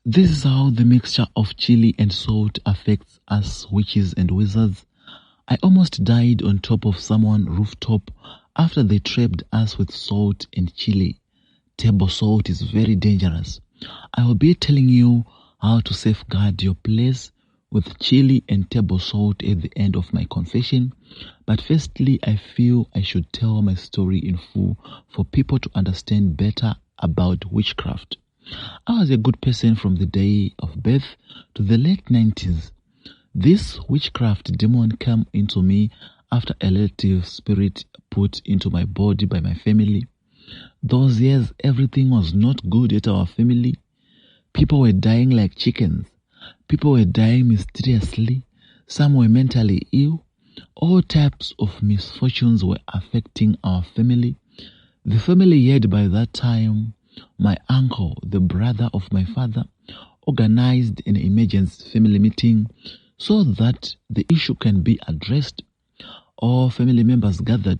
This is how the mixture of chili and salt affects us witches and wizards. I almost died on top of someone's rooftop after they trapped us with salt and chili. Table salt is very dangerous. I will be telling you how to safeguard your place with chili and table salt at the end of my confession. But firstly, I feel I should tell my story in full for people to understand better about witchcraft. I was a good person from the day of birth to the late 90s. This witchcraft demon came into me after a relative spirit put into my body by my family. Those years, everything was not good at our family. People were dying like chickens. People were dying mysteriously. Some were mentally ill. All types of misfortunes were affecting our family. The family had by that time, my uncle, the brother of my father, organized an emergency family meeting so that the issue can be addressed. All family members gathered.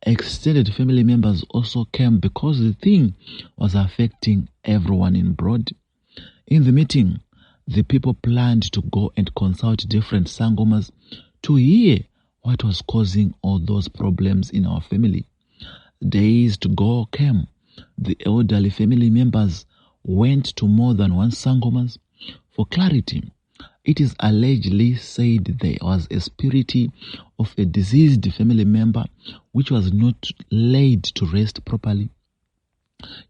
Extended family members also came because the thing was affecting everyone in Broad. In the meeting, the people planned to go and consult different sangomas to hear what was causing all those problems in our family. Days to go came. The elderly family members went to more than one sangomas. For clarity, it is allegedly said there was a spirit of a deceased family member which was not laid to rest properly.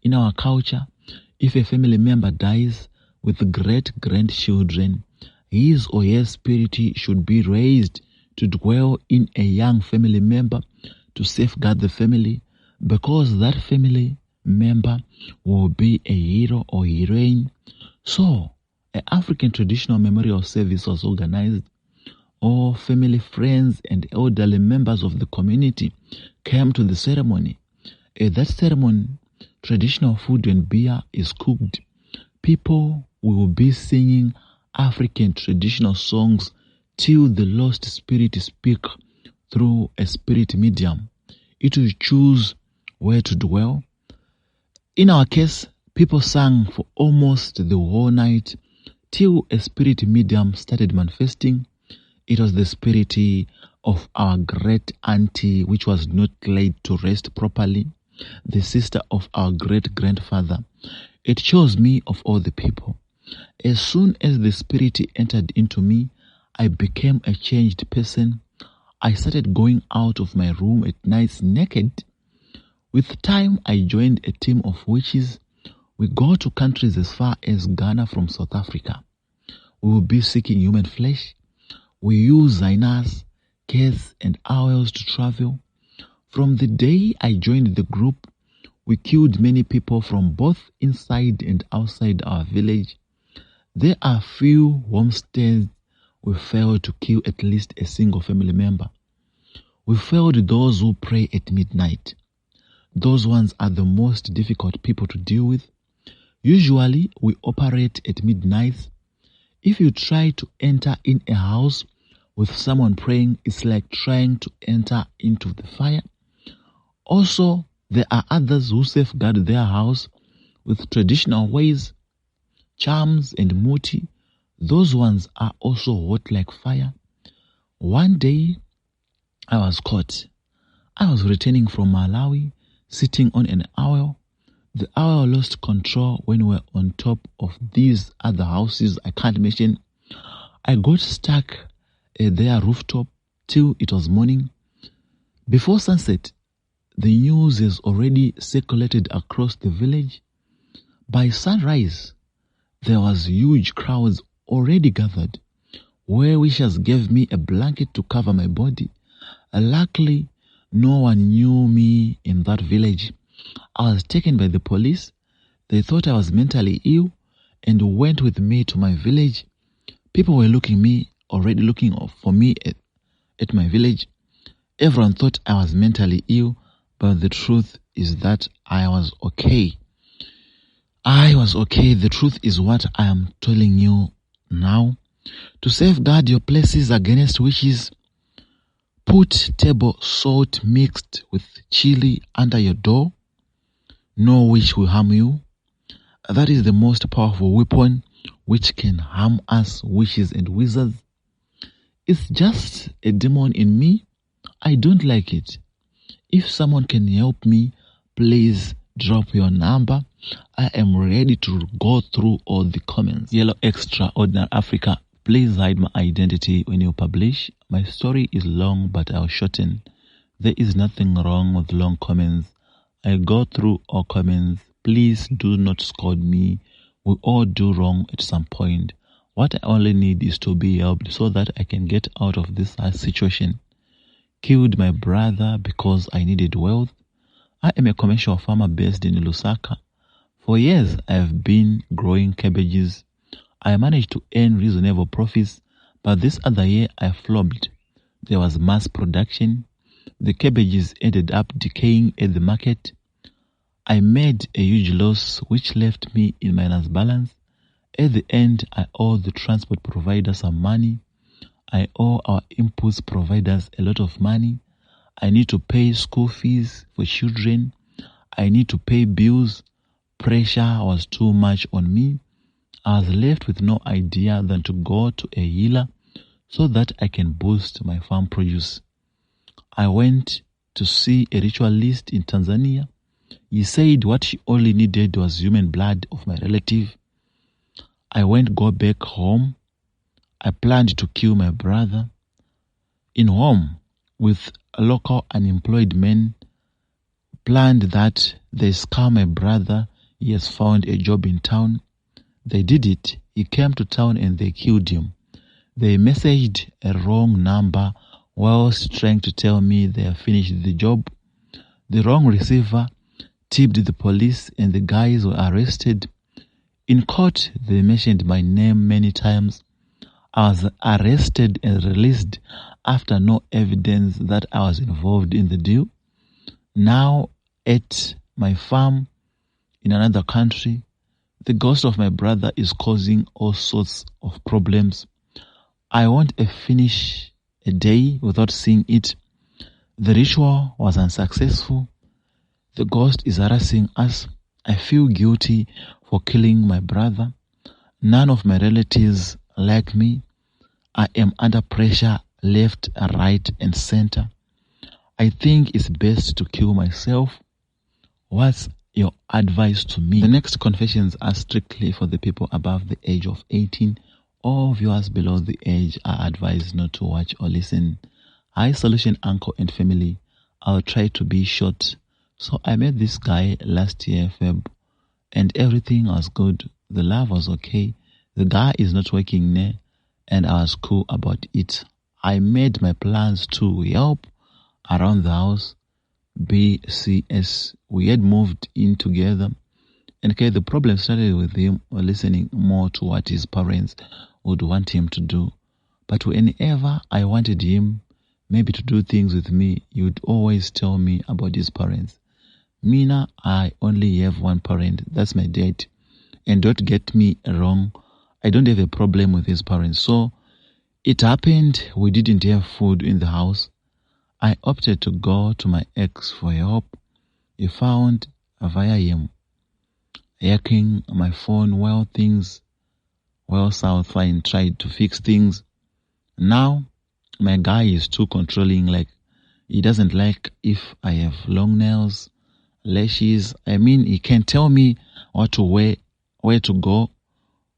In our culture, if a family member dies with great-grandchildren, his or her spirit should be raised to dwell in a young family member to safeguard the family, because that family member will be a hero or heroine. So, an African traditional memorial service was organized. All family, friends, and elderly members of the community came to the ceremony. At that ceremony, traditional food and beer is cooked. People will be singing African traditional songs till the lost spirit speak through a spirit medium. It will choose where to dwell. In our case, people sang for almost the whole night till a spirit medium started manifesting. It was the spirit of our great auntie, which was not laid to rest properly, the sister of our great grandfather. It chose me of all the people. As soon as the spirit entered into me, I became a changed person. I started going out of my room at nights naked. With time, I joined a team of witches. We go to countries as far as Ghana from South Africa. We will be seeking human flesh. We use zainas, cats, and owls to travel. From the day I joined the group, we killed many people from both inside and outside our village. There are few homesteads we failed to kill at least a single family member. We failed those who pray at midnight. Those ones are the most difficult people to deal with. Usually, we operate at midnight. If you try to enter in a house with someone praying, it's like trying to enter into the fire. Also, there are others who safeguard their house with traditional ways, charms and muti. Those ones are also hot like fire. One day, I was caught. I was returning from Malawi, sitting on an owl. The owl lost control when we were on top of these other houses I can't mention. I got stuck at their rooftop till it was morning. Before sunset, the news has already circulated across the village. By sunrise, there was huge crowds already gathered. Well-wishers gave me a blanket to cover my body. Luckily, no one knew me in that village. I was taken by the police. They thought I was mentally ill and went with me to my village. People were already looking for me at my village. Everyone thought I was mentally ill, but the truth is that I was okay. I was okay. The truth is what I am telling you now. To safeguard your places against witches, put table salt mixed with chili under your door. No witch will harm you. That is the most powerful weapon which can harm us, witches and wizards? It's just a demon in me. I don't like it. If someone can help me, please drop your number. I am ready to go through all the comments. Yellow Extraordinary Africa, please hide my identity when you publish. My story is long, but I'll shorten. There is nothing wrong with long comments. I go through all comments. Please do not scold me. We all do wrong at some point. What I only need is to be helped so that I can get out of this situation. Killed my brother because I needed wealth. I am a commercial farmer based in Lusaka. For years, I have been growing cabbages. I managed to earn reasonable profits, but this other year I flopped. There was mass production. The cabbages ended up decaying at the market. I made a huge loss, which left me in minus balance. At the end, I owe the transport provider some money. I owe our inputs providers a lot of money. I need to pay school fees for children. I need to pay bills. Pressure was too much on me. I was left with no idea than to go to a healer so that I can boost my farm produce. I went to see a ritualist in Tanzania. He said what she only needed was human blood of my relative. I go back home. I planned to kill my brother. In home, with local unemployed men, planned that they scare my brother. He has found a job in town. They did it. He came to town and they killed him. They messaged a wrong number whilst trying to tell me they have finished the job. The wrong receiver tipped the police and the guys were arrested. In court, they mentioned my name many times. I was arrested and released after no evidence that I was involved in the deal. Now, at my farm in another country, the ghost of my brother is causing all sorts of problems. I won't finish a day without seeing it. The ritual was unsuccessful. The ghost is harassing us. I feel guilty for killing my brother. None of my relatives like me. I am under pressure left, right, and center. I think it's best to kill myself. What's your advice to me? The next confessions are strictly for the people above the age of 18. All viewers below the age are advised not to watch or listen. Hi Solution Uncle and family. I'll try to be short. So I met this guy last year, Feb, and everything was good. The love was okay. The guy is not working there, and I was cool about it. I made my plans to help around the house. BCS. We had moved in together. And okay, the problem started with him listening more to what his parents would want him to do. But whenever I wanted him maybe to do things with me, he would always tell me about his parents. Mina, I only have one parent. That's my dad. And don't get me wrong, I don't have a problem with his parents. So it happened we didn't have food in the house. I opted to go to my ex for help. He found via him hacking my phone while South Line tried to fix things. Now my guy is too controlling, like he doesn't like if I have long nails, lashes. I mean, he can tell me what to wear, where to go,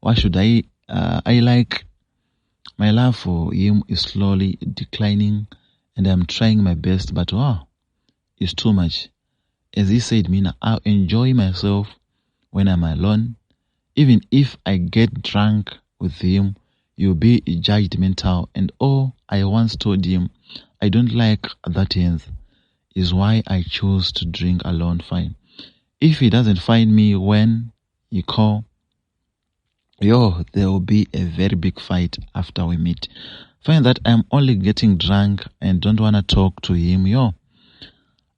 what should I like. My love for him is slowly declining and I'm trying my best, but wow, it's too much. As he said, Mina, I'll enjoy myself when I'm alone. Even if I get drunk with him, you'll be judgmental. And I once told him, I don't like that ends. Is why I chose to drink alone. Fine. If he doesn't find me when you call, there will be a very big fight after we meet. Find that I'm only getting drunk and don't want to talk to him.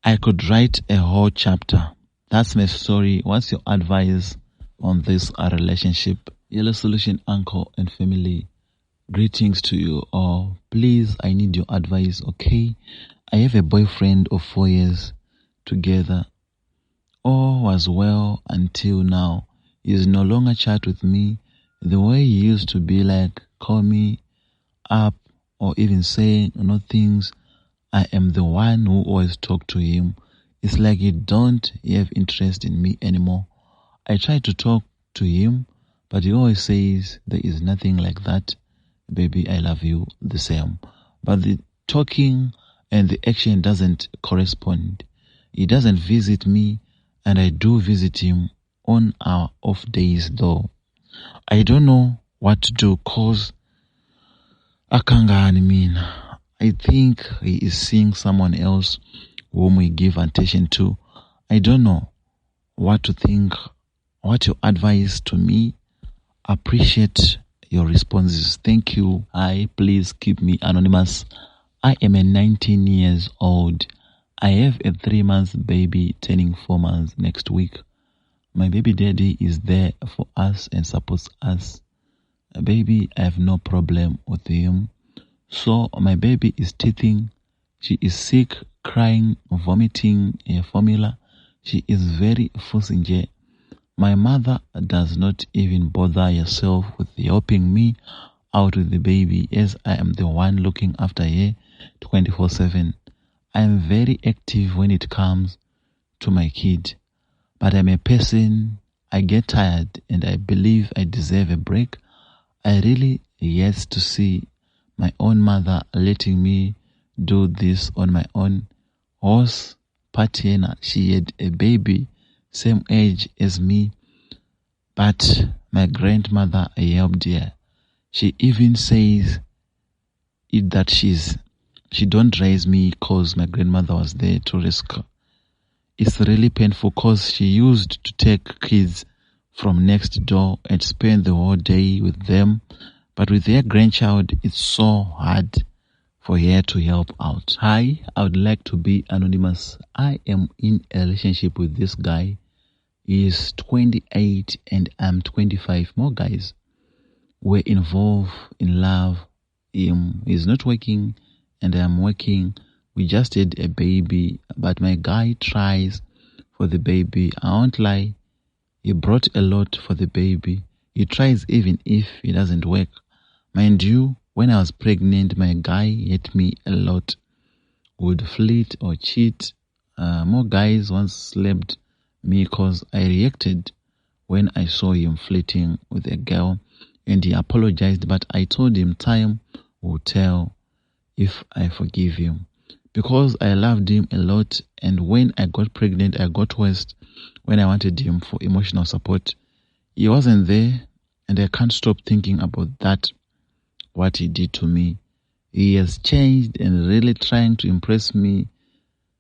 I could write a whole chapter. That's my story. What's your advice on this relationship? Yellow Solution Uncle and family, greetings to you all. Please, I need your advice, okay? I have a boyfriend of 4 years together. All was well until now. He is no longer chat with me. The way he used to be like, call me up or even say things, I am the one who always talk to him. It's like he don't have interest in me anymore. I try to talk to him, but he always says there is nothing like that. Baby, I love you the same. But the talking and the action doesn't correspond. He doesn't visit me, and I do visit him on our off days though. I don't know what to do cause akangani mina. I think he is seeing someone else whom we give attention to. I don't know what to think. What your advice to me? Appreciate your responses. Thank you. Hi, please keep me anonymous. I am a 19 years old. I have a 3-month baby turning 4 months next week. My baby daddy is there for us and supports us. Baby, I have no problem with him. So my baby is teething. She is sick, crying, vomiting a formula. She is very fussing. My mother does not even bother herself with helping me out with the baby, as I am the one looking after her 24/7. I am very active when it comes to my kid, but I'm a person, I get tired and I believe I deserve a break. I really yet to see my own mother letting me do this on my own. Horse Patiena, she had a baby same age as me, but my grandmother helped her. She even says it that she don't raise me cause my grandmother was there to rescue. It's really painful cause she used to take kids from next door and spend the whole day with them, but with their grandchild it's so hard for her to help out. Hi, I would like to be anonymous. I am in a relationship with this guy. He is 28 and I'm 25. More guys were involved in love. He's not working and I'm working. We just had a baby, but my guy tries for the baby. I won't lie, he brought a lot for the baby. He tries even if it doesn't work. Mind you, when I was pregnant, my guy hit me a lot. Would flirt or cheat. More guys once slept me cause I reacted when I saw him flirting with a girl, and he apologized, but I told him time will tell if I forgive him, because I loved him a lot. And when I got pregnant, I got worse. When I wanted him for emotional support, he wasn't there, and I can't stop thinking about that, what he did to me. He has changed and really trying to impress me.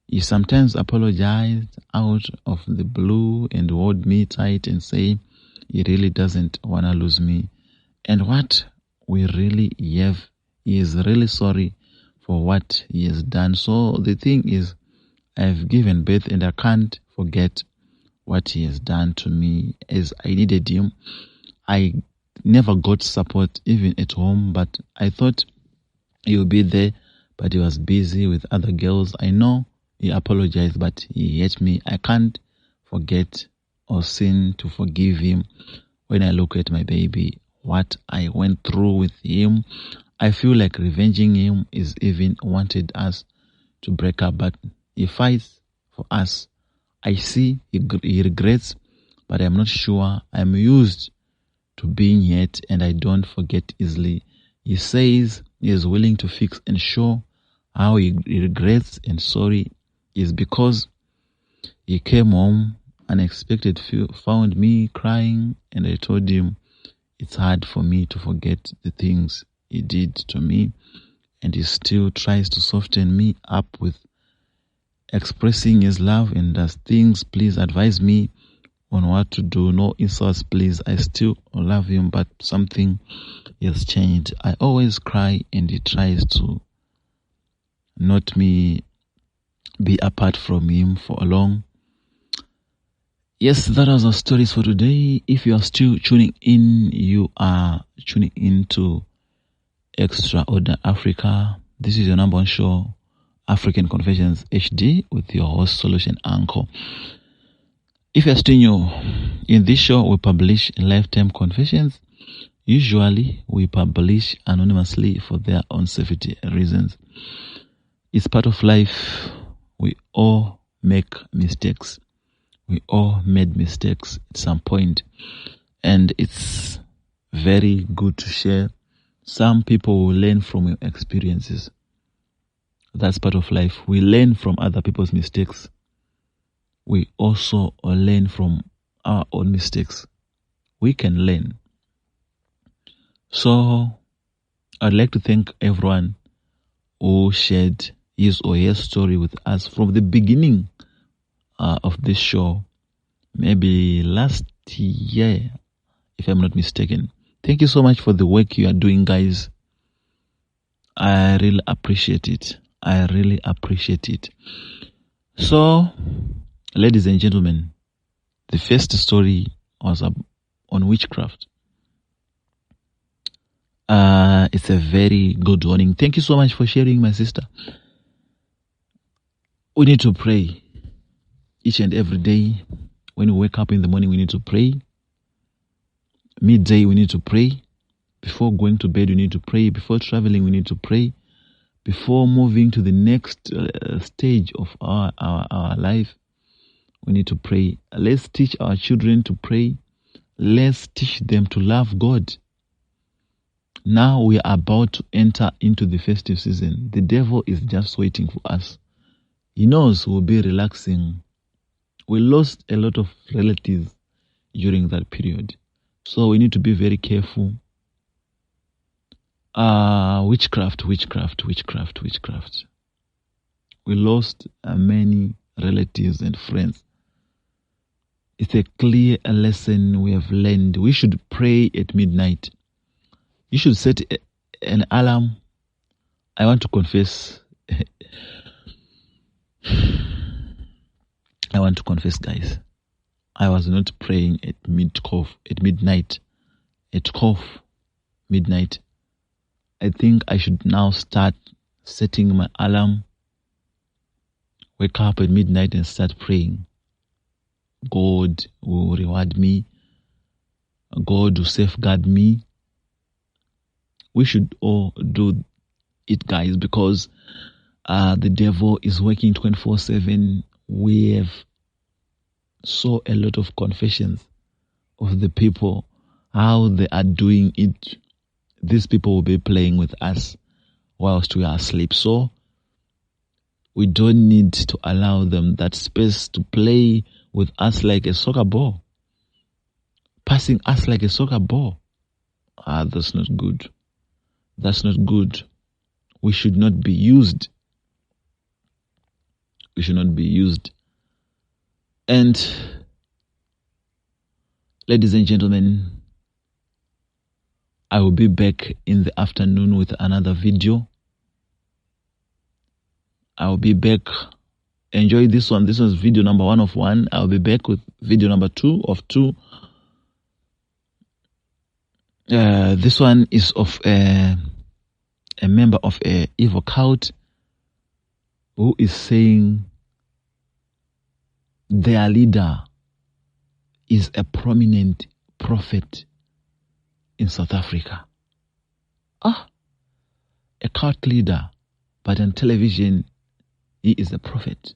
He sometimes apologized out of the blue and hold me tight and say he really doesn't want to lose me. And what we really have, he is really sorry for what he has done. So the thing is, I've given birth and I can't forget what he has done to me, as I needed him. I never got support even at home, but I thought he would be there, but he was busy with other girls. I know he apologized, but he hurt me. I can't forget or sin to forgive him. When I look at my baby, what I went through with him, I feel like revenging him is even wanted us to break up, but he fights for us. I see he regrets, but I'm not sure. I'm used to being hurt and I don't forget easily. He says he is willing to fix and show how he regrets and sorry is because he came home unexpected, found me crying, and I told him it's hard for me to forget the things he did to me, and he still tries to soften me up with expressing his love and does things. Please advise me on what to do. No insults, please. I still love him, but something has changed. I always cry and he tries to not me be apart from him for long. Yes, that was our stories for today. If you are still tuning in, you are tuning in to Extraordinary Africa. This is your number one show, African Confessions HD, with your host, Solution Uncle. If you're still new, in this show we publish lifetime confessions Usually, we publish anonymously for their own safety reasons. It's part of life. We all make mistakes. We all made mistakes at some point. And it's very good to share. Some people will learn from your experiences. That's part of life. We learn from other people's mistakes. We also learn from our own mistakes. We can learn. So, I'd like to thank everyone who shared his or her story with us from the beginning of this show, maybe last year, if I'm not mistaken. Thank you so much for the work you are doing, guys. I really appreciate it. I really appreciate it. So, ladies and gentlemen, the first story was on witchcraft. It's a very good warning. Thank you so much for sharing, my sister. We need to pray each and every day. When we wake up in the morning, we need to pray. Midday, we need to pray. Before going to bed, we need to pray. Before traveling, we need to pray. Before moving to the next stage of our life, we need to pray. Let's teach our children to pray. Let's teach them to love God. Now we are about to enter into the festive season. The devil is just waiting for us. He knows we'll be relaxing. We lost a lot of relatives during that period. So we need to be very careful. Witchcraft. We lost many relatives and friends. It's a clear lesson we have learned. We should pray at midnight. You should set an alarm. I want to confess. I want to confess, guys. I was not praying at midnight. At midnight. I think I should now start setting my alarm. Wake up at midnight and start praying. God will reward me. God will safeguard me. We should all do it, guys, because the devil is working 24/7. We have saw a lot of confessions of the people, how they are doing it. These people will be playing with us whilst we are asleep. So we don't need to allow them that space to play with us like a soccer ball. Passing us like a soccer ball. That's not good. That's not good. We should not be used. We should not be used. And ladies and gentlemen, I will be back in the afternoon with another video. I will be back. Enjoy this one. This was video number 1 of 1. I will be back with video number 2 of 2. This one is of a member of a evil cult who is saying their leader is a prominent prophet in South Africa. A cult leader, but on television, he is a prophet.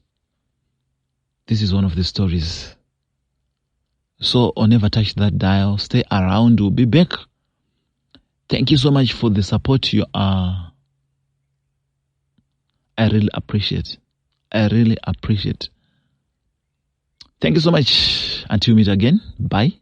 This is one of the stories. So, never touch that dial. Stay around. We'll be back. Thank you so much for the support you are. I really appreciate. Thank you so much. Until we meet again. Bye.